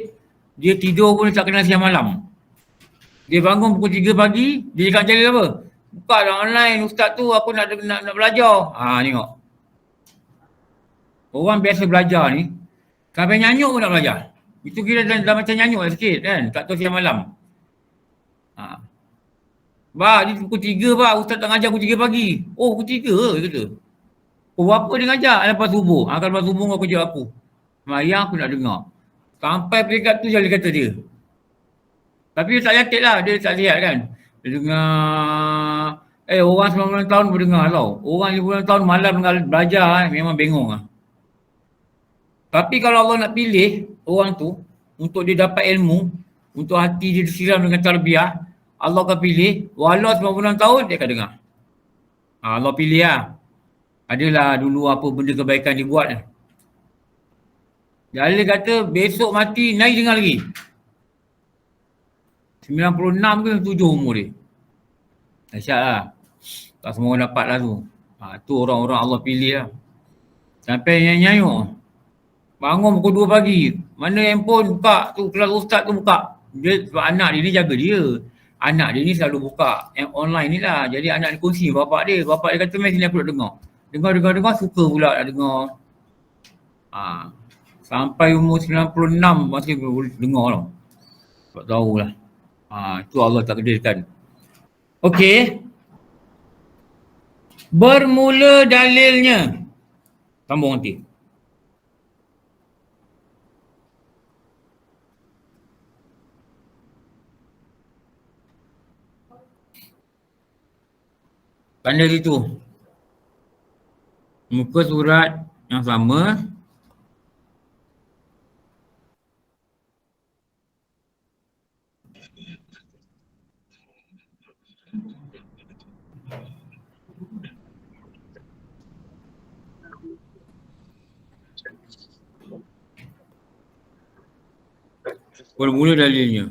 dia tidur pun tak kenal siang malam. Dia bangun pukul 3 pagi, dia cakap Jalil apa? Buka lah online, ustaz tu aku nak belajar. Tengok. Orang biasa belajar ni, sampai nyanyuk pun nak belajar. Itu kira dah macam nyanyuk lah sikit kan, tak tahu siang malam. Ni pukul 3 ustaz tak ngajar pukul 3 pagi. Oh pukul 3 dia kata. Pukul berapa dia ngajar? Lepas subuh. Kalau lepas subuh kau kerja aku. Mayang aku nak dengar. Sampai peringkat tu Jalil kata dia. Tapi dia tak yakin lah, dia tak lihat kan. Dia dengar, orang 90 tahun pun dengar tau. Orang 50 tahun malam belajar memang bengong lah. Tapi kalau Allah nak pilih orang tu, untuk dia dapat ilmu, untuk hati dia disiram dengan tarbiyah, Allah akan pilih, walau 96 tahun dia akan dengar. Allah pilih lah. Adalah dulu apa benda kebaikan dia buat lah. Jalil kata besok mati naik dengar lagi. 96 ke 7 umur dia. Dahsyat lah. Tak semua orang dapat lah tu. Tu orang-orang Allah pilih lah. Sampai nyayuk. Bangun pukul 2 pagi. Mana handphone buka tu, kelas ustaz tu buka. Dia sebab anak dia ni jaga dia. Anak dia ni selalu buka online ni lah. Jadi anak dia kongsi bapak dia. Bapak dia kata mesti sini aku nak dengar. Dengar, suka pula nak dengar. Sampai umur 96 masih boleh dengar tau. Tak tahulah. Itu Allah takdirkan. Okey. Bermula dalilnya. Sambung nanti. Tanda situ. Muka surat yang sama. Bermula dalilnya.